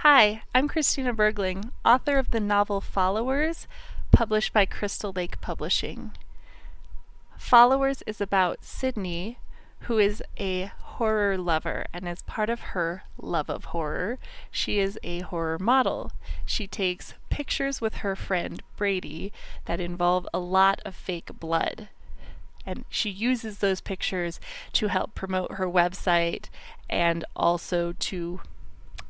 Hi, I'm Christina Bergling, author of the novel Followers, published by Crystal Lake Publishing. Followers is about Sidney, who is a horror lover, and as part of her love of horror, she is a horror model. She takes pictures with her friend Brady that involve a lot of fake blood. And she uses those pictures to help promote her website and also to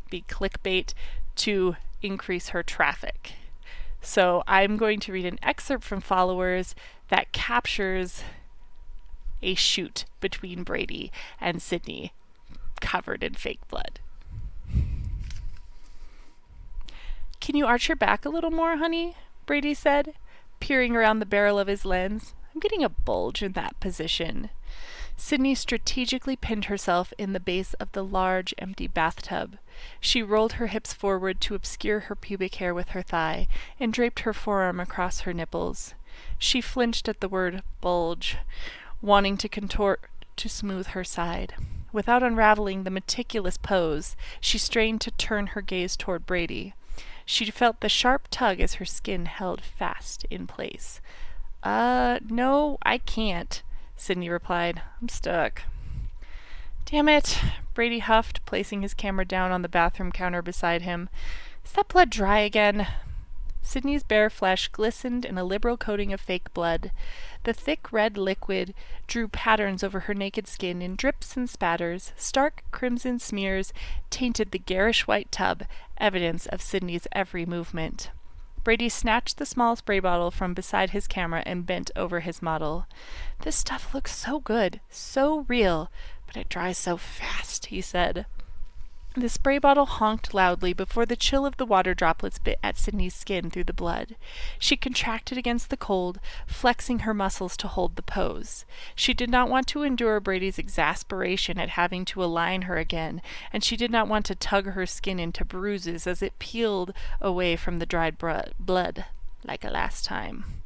be clickbait to increase her traffic. So I'm going to read an excerpt from Followers that captures a shoot between Brady and Sidney covered in fake blood. "Can you arch your back a little more, honey?" Brady said, peering around the barrel of his lens. "I'm getting a bulge in that position." Sidney strategically pinned herself in the base of the large, empty bathtub. She rolled her hips forward to obscure her pubic hair with her thigh, and draped her forearm across her nipples. She flinched at the word bulge, wanting to contort to smooth her side. Without unraveling the meticulous pose, she strained to turn her gaze toward Brady. She felt the sharp tug as her skin held fast in place. No, I can't," Sidney replied. "I'm stuck." "Damn it," Brady huffed, placing his camera down on the bathroom counter beside him. "Is that blood dry again?" Sidney's bare flesh glistened in a liberal coating of fake blood. The thick red liquid drew patterns over her naked skin in drips and spatters. Stark crimson smears tainted the garish white tub, evidence of Sidney's every movement. Brady snatched the small spray bottle from beside his camera and bent over his model. "This stuff looks so good, so real, but it dries so fast," he said. The spray bottle honked loudly before the chill of the water droplets bit at Sidney's skin through the blood. She contracted against the cold, flexing her muscles to hold the pose. She did not want to endure Brady's exasperation at having to align her again, and she did not want to tug her skin into bruises as it peeled away from the dried blood, like last time.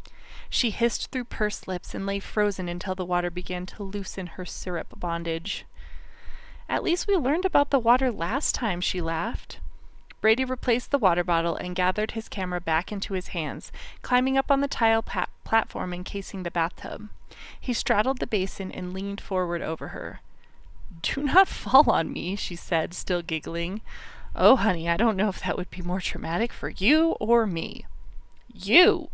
She hissed through pursed lips and lay frozen until the water began to loosen her syrup bondage. "At least we learned about the water last time," she laughed. Brady replaced the water bottle and gathered his camera back into his hands, climbing up on the tile platform encasing the bathtub. He straddled the basin and leaned forward over her. "Do not fall on me," she said, still giggling. "Oh, honey, I don't know if that would be more traumatic for you or me." "You?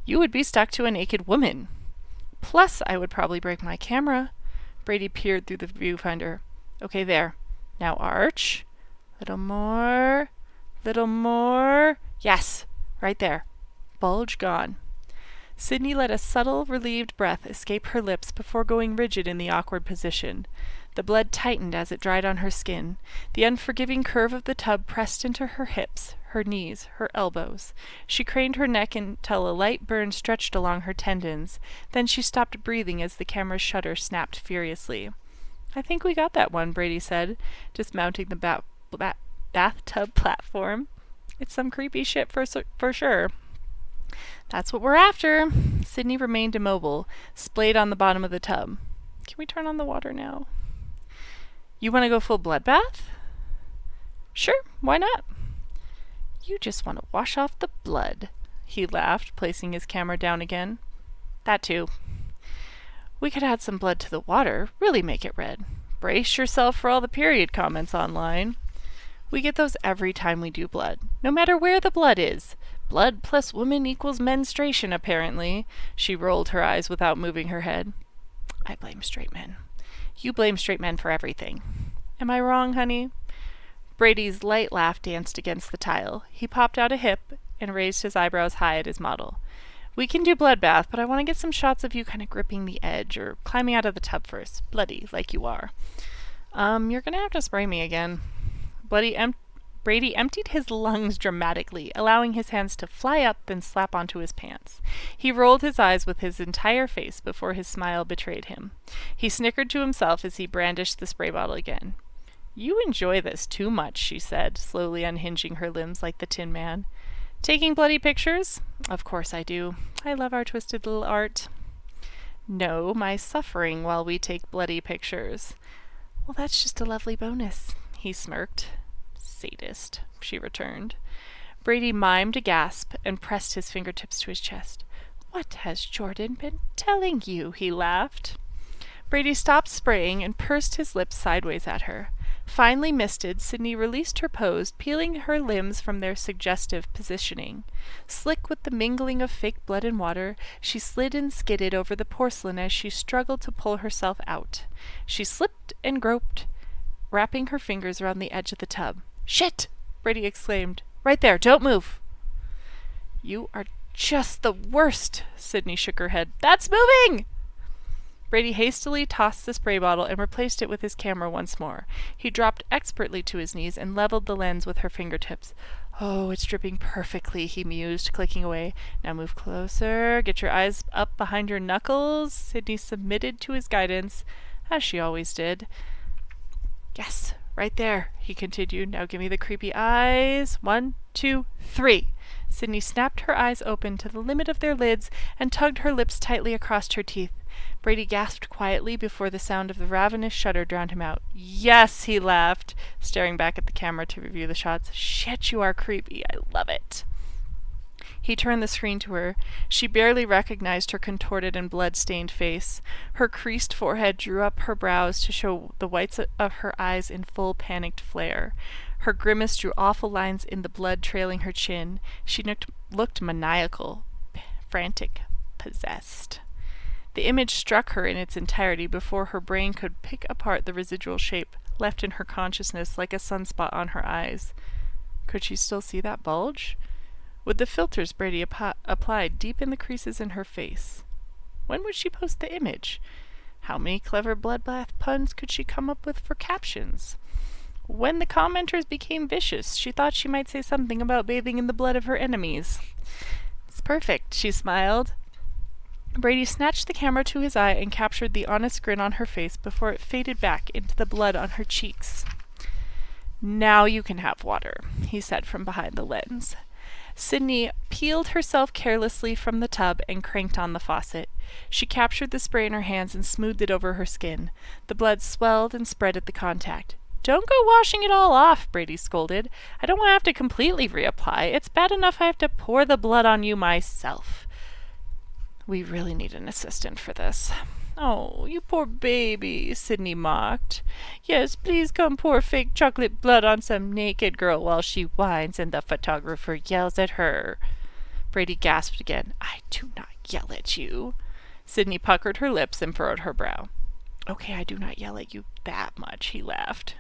You would be stuck to a naked woman. Plus, I would probably break my camera." Brady peered through the viewfinder. "Okay, there. Now arch. Little more. Little more. Yes, right there. Bulge gone." Sidney let a subtle, relieved breath escape her lips before going rigid in the awkward position. The blood tightened as it dried on her skin. The unforgiving curve of the tub pressed into her hips, her knees, her elbows. She craned her neck until a light burn stretched along her tendons. Then she stopped breathing as the camera's shutter snapped furiously. "I think we got that one," Brady said, dismounting the bathtub platform. "It's some creepy shit for sure." "That's what we're after." Sidney remained immobile, splayed on the bottom of the tub. "Can we turn on the water now?" "You want to go full bloodbath?" "Sure, why not?" "You just want to wash off the blood," he laughed, placing his camera down again. "That too. We could add some blood to the water, really make it red. Brace yourself for all the period comments online. We get those every time we do blood, no matter where the blood is. Blood plus woman equals menstruation, apparently." She rolled her eyes without moving her head. "I blame straight men. You blame straight men for everything. Am I wrong, honey?" Brady's light laugh danced against the tile. He popped out a hip and raised his eyebrows high at his model. "We can do bloodbath, but I want to get some shots of you kind of gripping the edge or climbing out of the tub first, bloody like you are." You're going to have to spray me again." Brady emptied his lungs dramatically, allowing his hands to fly up then slap onto his pants. He rolled his eyes with his entire face before his smile betrayed him. He snickered to himself as he brandished the spray bottle again. "You enjoy this too much," she said, slowly unhinging her limbs like the Tin Man. "Taking bloody pictures? Of course I do. I love our twisted little art." "No, my suffering while we take bloody pictures." "Well, that's just a lovely bonus," he smirked. Sadist, she returned. Brady mimed a gasp and pressed his fingertips to his chest. What has Jordan been telling you? He laughed. Brady stopped spraying and pursed his lips sideways at her. Finally misted, Sidney released her pose, peeling her limbs from their suggestive positioning. Slick with the mingling of fake blood and water, she slid and skidded over the porcelain as she struggled to pull herself out. She slipped and groped, wrapping her fingers around the edge of the tub. "Shit!" Brady exclaimed. "Right there, don't move!" "You are just the worst," Sidney shook her head. "That's moving!" Brady hastily tossed the spray bottle and replaced it with his camera once more. He dropped expertly to his knees and leveled the lens with her fingertips. "Oh, it's dripping perfectly," he mused, clicking away. "Now move closer. Get your eyes up behind your knuckles." Sidney submitted to his guidance, as she always did. "Yes, right there," he continued. "Now give me the creepy eyes. 1, 2, 3. Sidney snapped her eyes open to the limit of their lids and tugged her lips tightly across her teeth. Brady gasped quietly before the sound of the ravenous shudder drowned him out. "Yes," he laughed, staring back at the camera to review the shots. "Shit, you are creepy. I love it." He turned the screen to her. She barely recognized her contorted and blood-stained face. Her creased forehead drew up her brows to show the whites of her eyes in full panicked flare. Her grimace drew awful lines in the blood trailing her chin. She looked maniacal, frantic, possessed. The image struck her in its entirety before her brain could pick apart the residual shape left in her consciousness like a sunspot on her eyes. Could she still see that bulge? Would the filters Brady applied deepen the creases in her face? When would she post the image? How many clever bloodbath puns could she come up with for captions? When the commenters became vicious, she thought she might say something about bathing in the blood of her enemies. "It's perfect," she smiled. Brady snatched the camera to his eye and captured the honest grin on her face before it faded back into the blood on her cheeks. "Now you can have water," he said from behind the lens. Sidney peeled herself carelessly from the tub and cranked on the faucet. She captured the spray in her hands and smoothed it over her skin. The blood swelled and spread at the contact. "Don't go washing it all off," Brady scolded. "I don't want to have to completely reapply. It's bad enough I have to pour the blood on you myself." "We really need an assistant for this." "Oh, you poor baby," Sidney mocked. "Yes, please come pour fake chocolate blood on some naked girl while she whines and the photographer yells at her." Brady gasped again. "I do not yell at you." Sidney puckered her lips and furrowed her brow. "Okay, I do not yell at you that much," he laughed.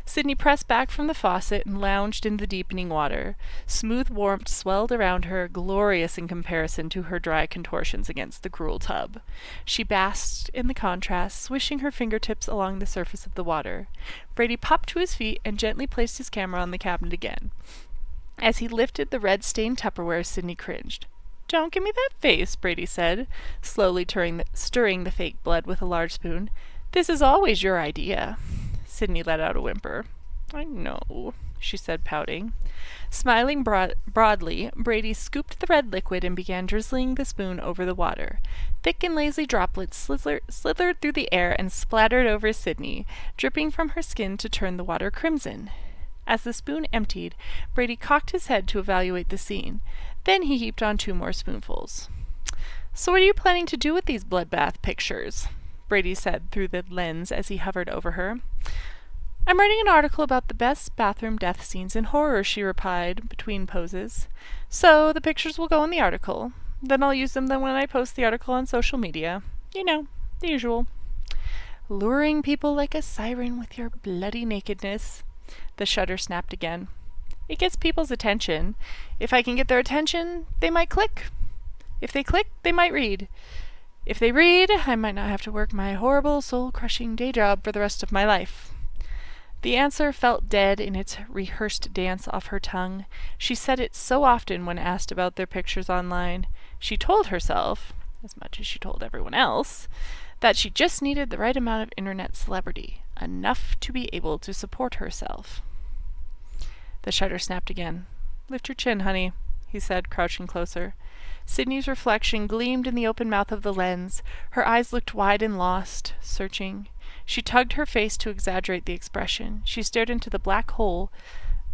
Sidney pressed back from the faucet and lounged in the deepening water. Smooth warmth swelled around her, glorious in comparison to her dry contortions against the cruel tub. She basked in the contrast, swishing her fingertips along the surface of the water. Brady popped to his feet and gently placed his camera on the cabinet again. As he lifted the red-stained Tupperware, Sidney cringed. "Don't give me that face," Brady said, slowly stirring the fake blood with a large spoon. "This is always your idea." Sidney let out a whimper. "I know," she said, pouting. Smiling broadly, Brady scooped the red liquid and began drizzling the spoon over the water. Thick and lazy droplets slithered through the air and splattered over Sidney, dripping from her skin to turn the water crimson. As the spoon emptied, Brady cocked his head to evaluate the scene. Then he heaped on 2 more spoonfuls. "So what are you planning to do with these bloodbath pictures?" Brady said through the lens as he hovered over her. "I'm writing an article about the best bathroom death scenes in horror," she replied, between poses. "So the pictures will go in the article. Then I'll use them when I post the article on social media. You know, the usual." "Luring people like a siren with your bloody nakedness." The shutter snapped again. "It gets people's attention. If I can get their attention, they might click. If they click, they might read. If they read, I might not have to work my horrible, soul-crushing day job for the rest of my life." The answer felt dead in its rehearsed dance off her tongue. She said it so often when asked about their pictures online. She told herself, as much as she told everyone else, that she just needed the right amount of internet celebrity, enough to be able to support herself. The shutter snapped again. "Lift your chin, honey," he said, crouching closer. Sidney's reflection gleamed in the open mouth of the lens. Her eyes looked wide and lost, searching. She tugged her face to exaggerate the expression. She stared into the black hole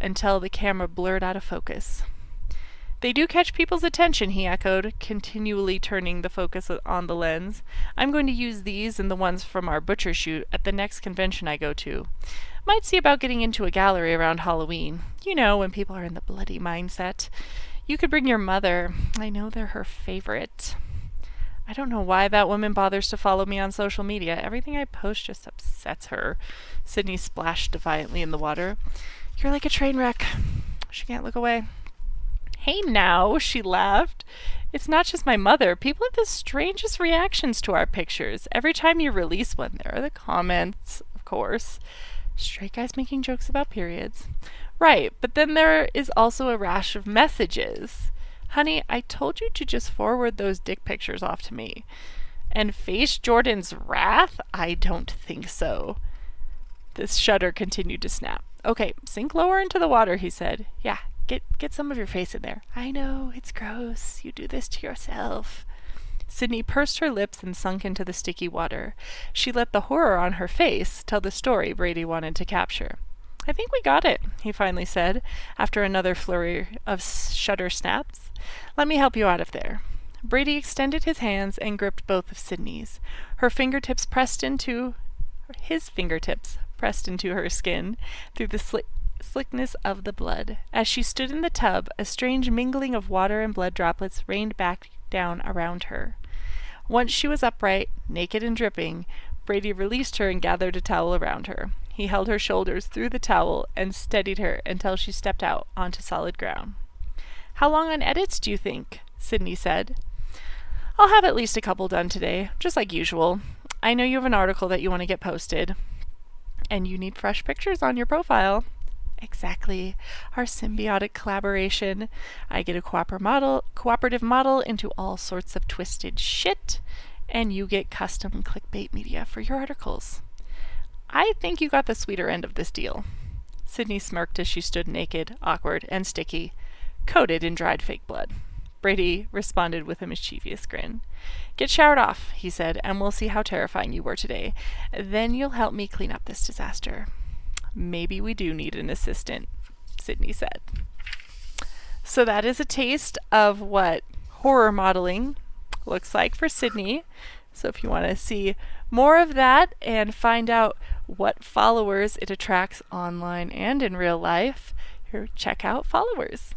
until the camera blurred out of focus. They do catch people's attention, he echoed, continually turning the focus on the lens. I'm going to use these and the ones from our butcher shoot at the next convention I go to. Might see about getting into a gallery around Halloween. You know, when people are in the bloody mindset. You could bring your mother. I know they're her favorite. I don't know why that woman bothers to follow me on social media. Everything I post just upsets her. Sidney splashed defiantly in the water. You're like a train wreck. She can't look away. Hey now, she laughed. It's not just my mother. People have the strangest reactions to our pictures. Every time you release one, there are the comments, of course. Straight guys making jokes about periods. Right, but then there is also a rash of messages. Honey, I told you to just forward those dick pictures off to me. And face Jordan's wrath? I don't think so. The shutter continued to snap. Okay, sink lower into the water, he said. Yeah, get some of your face in there. I know, it's gross. You do this to yourself. Sidney pursed her lips and sunk into the sticky water. She let the horror on her face tell the story Brady wanted to capture. I think we got it, he finally said, after another flurry of shutter snaps. Let me help you out of there. Brady extended his hands and gripped both of Sidney's. His fingertips pressed into her skin through the slickness of the blood. As she stood in the tub, a strange mingling of water and blood droplets rained back down around her. Once she was upright, naked and dripping, Brady released her and gathered a towel around her. He held her shoulders through the towel and steadied her until she stepped out onto solid ground. How long on edits do you think? Sidney said. I'll have at least a couple done today, just like usual. I know you have an article that you want to get posted. And you need fresh pictures on your profile. Exactly. Our symbiotic collaboration. I get a cooperative model into all sorts of twisted shit, and you get custom clickbait media for your articles. I think you got the sweeter end of this deal. Sidney smirked as she stood naked, awkward, and sticky, coated in dried fake blood. Brady responded with a mischievous grin. Get showered off, he said, and we'll see how terrifying you were today. Then you'll help me clean up this disaster. Maybe we do need an assistant, Sidney said. So that is a taste of what horror modeling looks like for Sidney. So if you want to see more of that and find out what followers it attracts online and in real life, check out Followers.